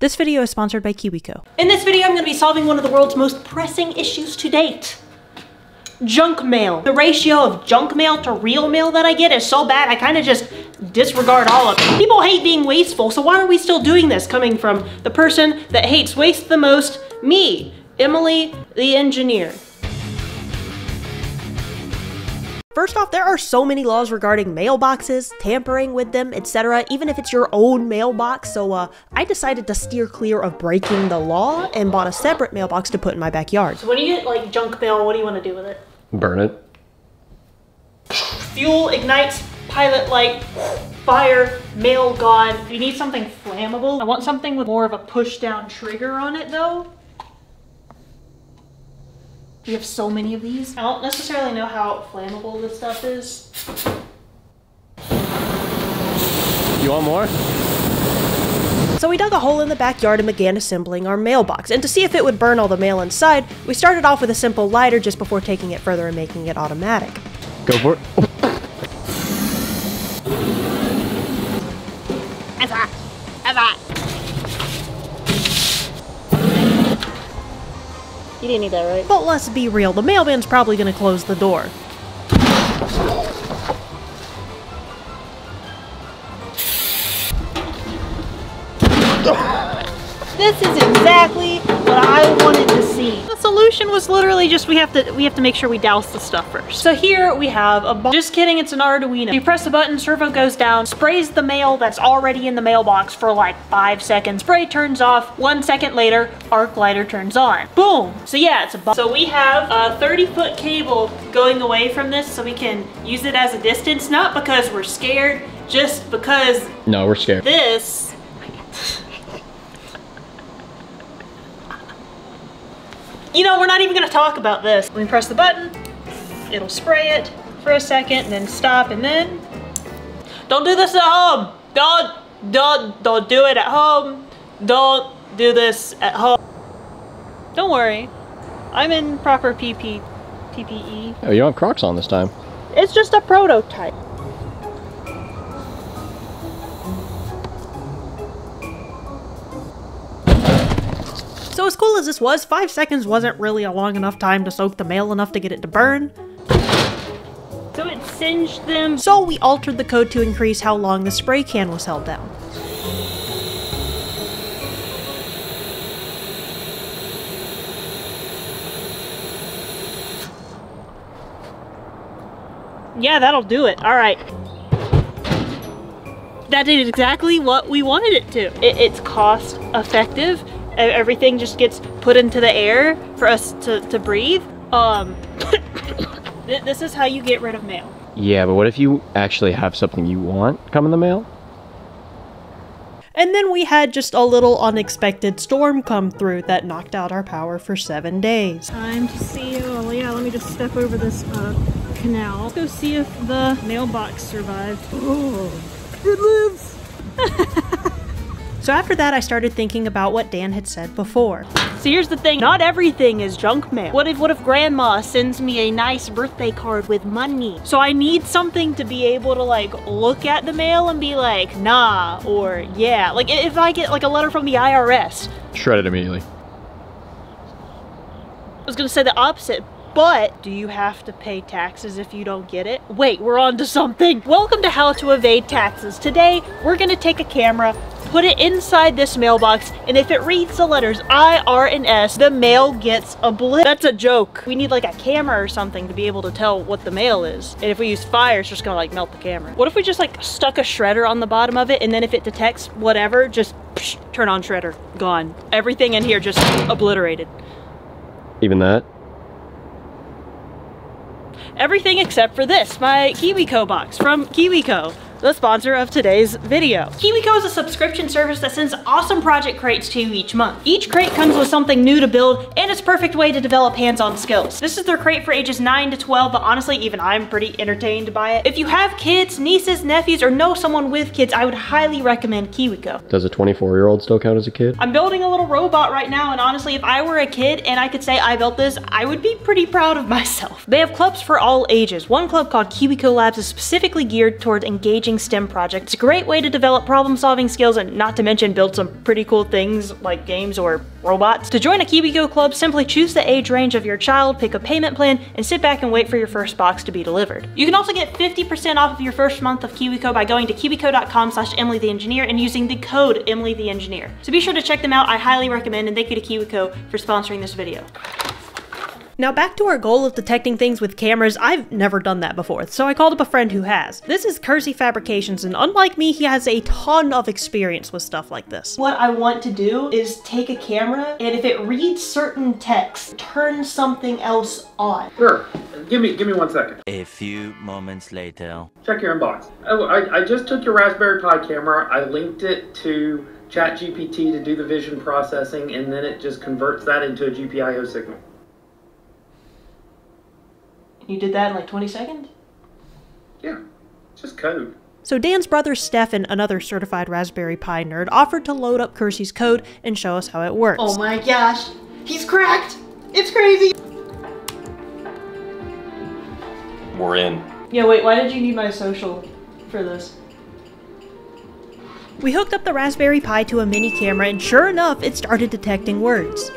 This video is sponsored by KiwiCo. In this video, I'm going to be solving one of the world's most pressing issues to date. Junk mail. The ratio of junk mail to real mail that I get is so bad, I kind of just disregard all of it. People hate being wasteful, so why are we still doing this? Coming from the person that hates waste the most, me, Emily, the engineer. First off, there are so many laws regarding mailboxes, tampering with them, etc., even if it's your own mailbox, so I decided to steer clear of breaking the law and bought a separate mailbox to put in my backyard. So when you get like junk mail, what do you want to do with it? Burn it. Fuel ignites, pilot light, fire, mail gone. You need something flammable. I want something with more of a push down trigger on it though. We have so many of these. I don't necessarily know how flammable this stuff is. You want more? So we dug a hole in the backyard and began assembling our mailbox. And to see if it would burn all the mail inside, we started off with a simple lighter just before taking it further and making it automatic. Go for it. It's hot. It's hot. You didn't need that, right? But let's be real, the mailman's probably gonna close the door. This is exactly what I wanted to see. The solution was literally just we have to make sure we douse the stuff first. So here we have a just kidding, it's an Arduino. You press the button, servo goes down, sprays the mail that's already in the mailbox for like 5 seconds. Spray turns off, 1 second later, arc lighter turns on. Boom! So yeah, it's a button. So we have a 30-foot cable going away from this so we can use it as a distance, not because we're scared, just because No, we're scared. this you know, we're not even gonna talk about this. When we press the button, it'll spray it for a second, and then stop, and then... Don't do this at home! Don't do it at home! Don't do this at home. Don't worry. I'm in proper PPE. Oh, you don't have Crocs on this time. It's just a prototype. So as cool as this was, 5 seconds wasn't really a long enough time to soak the mail enough to get it to burn. So it singed them. So we altered the code to increase how long the spray can was held down. Yeah, that'll do it. All right. That did exactly what we wanted it to. It's cost effective. Everything just gets put into the air for us to breathe. This is how you get rid of mail. Yeah, but what if you actually have something you want come in the mail? And then we had just a little unexpected storm come through that knocked out our power for 7 days. Time to see, oh yeah, let me just step over this canal. Let's go see if the mailbox survived. Oh, it lives! So after that, I started thinking about what Dan had said before. So here's the thing, not everything is junk mail. What if grandma sends me a nice birthday card with money? So I need something to be able to like look at the mail and be like, nah, or yeah. Like if I get like a letter from the IRS. Shred it immediately. I was gonna say the opposite, but do you have to pay taxes if you don't get it? Wait, we're on to something. Welcome to How to Evade Taxes. Today, we're gonna take a camera, put it inside this mailbox, and if it reads the letters I, R, and S, the mail gets obliterated. That's a joke. We need like a camera or something to be able to tell what the mail is. And if we use fire, it's just gonna like melt the camera. What if we just like stuck a shredder on the bottom of it, and then if it detects whatever, just psh, turn on shredder, gone. Everything in here just obliterated. Even that? Everything except for this, my KiwiCo box from KiwiCo, the sponsor of today's video. KiwiCo is a subscription service that sends awesome project crates to you each month. Each crate comes with something new to build, and it's a perfect way to develop hands-on skills. This is their crate for ages 9 to 12, but honestly, even I'm pretty entertained by it. If you have kids, nieces, nephews, or know someone with kids, I would highly recommend KiwiCo. Does a 24-year-old still count as a kid? I'm building a little robot right now, and honestly, if I were a kid and I could say I built this, I would be pretty proud of myself. They have clubs for all ages. One club called KiwiCo Labs is specifically geared towards engaging interesting STEM project. It's a great way to develop problem-solving skills and not to mention build some pretty cool things like games or robots. To join a KiwiCo club, simply choose the age range of your child, pick a payment plan, and sit back and wait for your first box to be delivered. You can also get 50% off of your first month of KiwiCo by going to kiwico.com/EmilyTheEngineer and using the code EmilyTheEngineer. So be sure to check them out. I highly recommend, and thank you to KiwiCo for sponsoring this video. Now back to our goal of detecting things with cameras. I've never done that before, so I called up a friend who has. This is Kersey Fabrications, and unlike me, he has a ton of experience with stuff like this. What I want to do is take a camera, and if it reads certain text, turn something else on. Sure. Give me 1 second. A few moments later. Check your inbox. Oh, I just took your Raspberry Pi camera, I linked it to ChatGPT to do the vision processing, and then it just converts that into a GPIO signal. You did that in like 20 seconds? Yeah, it's just code. So Dan's brother Stefan, another certified Raspberry Pi nerd, offered to load up Kersey's code and show us how it works. Oh my gosh, he's cracked! It's crazy! We're in. Yeah, wait, why did you need my social for this? We hooked up the Raspberry Pi to a mini camera, and sure enough, it started detecting words.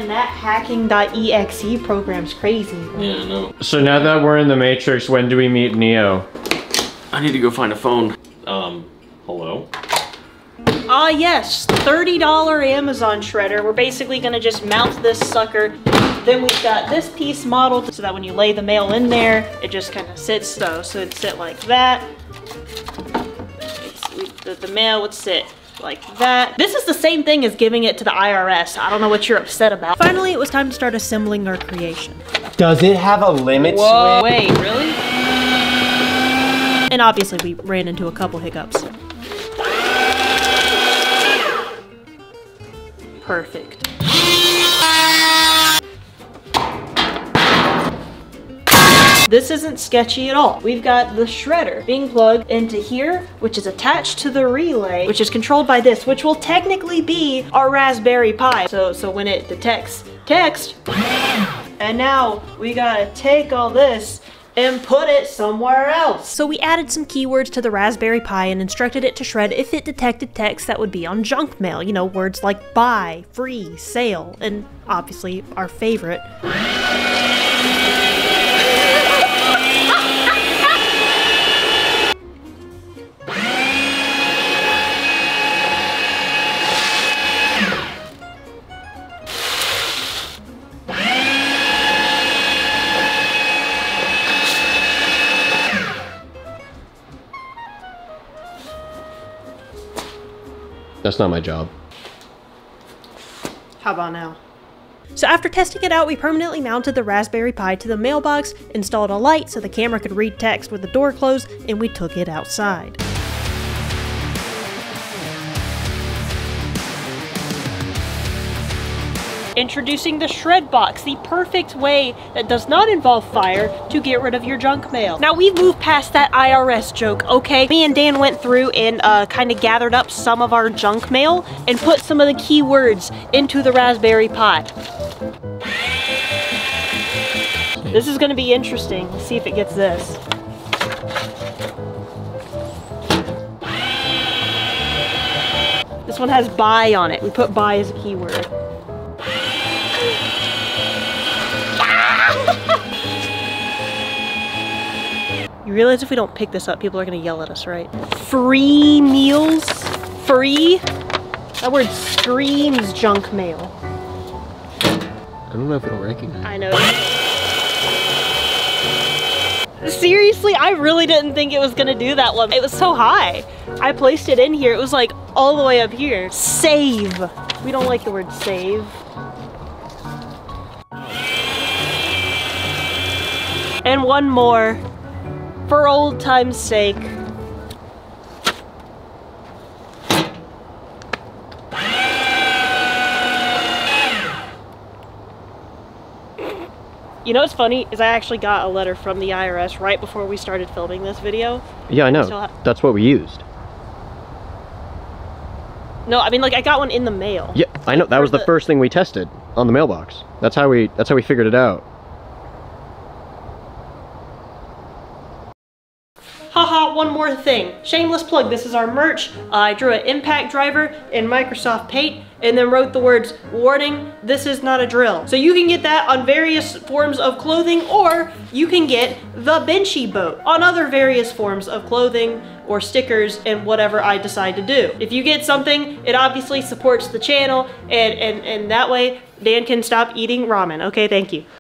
That hacking.exe program's crazy. Yeah, I know. So now that we're in the Matrix, when do we meet Neo? I need to go find a phone. Hello? Ah yes, $30 Amazon shredder. We're basically gonna just mount this sucker. Then we've got this piece modeled so that when you lay the mail in there, it just kind of sits though. So it'd sit like that. The mail would sit like that. This is the same thing as giving it to the IRS. I don't know what you're upset about. Finally, it was time to start assembling our creation. Does it have a limit switch? Wait, really? And obviously, we ran into a couple hiccups. Perfect. This isn't sketchy at all. We've got the shredder being plugged into here, which is attached to the relay, which is controlled by this, which will technically be our Raspberry Pi. So when it detects text, and now we gotta take all this and put it somewhere else. So we added some keywords to the Raspberry Pi and instructed it to shred if it detected text that would be on junk mail. You know, words like buy, free, sale, and obviously our favorite. That's not my job. How about now? So after testing it out, we permanently mounted the Raspberry Pi to the mailbox, installed a light so the camera could read text with the door closed, and we took it outside. Introducing the Shred Box, the perfect way that does not involve fire to get rid of your junk mail. Now we've moved past that IRS joke, okay? Me and Dan went through and kind of gathered up some of our junk mail and put some of the keywords into the Raspberry Pi. This is gonna be interesting. Let's see if it gets this. This one has buy on it. We put buy as a keyword. You realize if we don't pick this up, people are gonna yell at us, right? Free meals? Free? That word screams junk mail. I don't know if it'll recognize. I know. Seriously, I really didn't think it was gonna do that one. It was so high. I placed it in here. It was like all the way up here. Save. We don't like the word save. And one more. For old time's sake. You know what's funny is I actually got a letter from the IRS right before we started filming this video. Yeah, I know. That's what we used. No, I mean, like, I got one in the mail. Yeah, I know. That was the first thing we tested on the mailbox. That's how we figured it out. Haha, one more thing. Shameless plug, this is our merch. I drew an impact driver in Microsoft Paint and then wrote the words, warning, this is not a drill. So you can get that on various forms of clothing, or you can get the Benchy boat on other various forms of clothing or stickers and whatever I decide to do. If you get something, it obviously supports the channel, and that way Dan can stop eating ramen. Okay, thank you.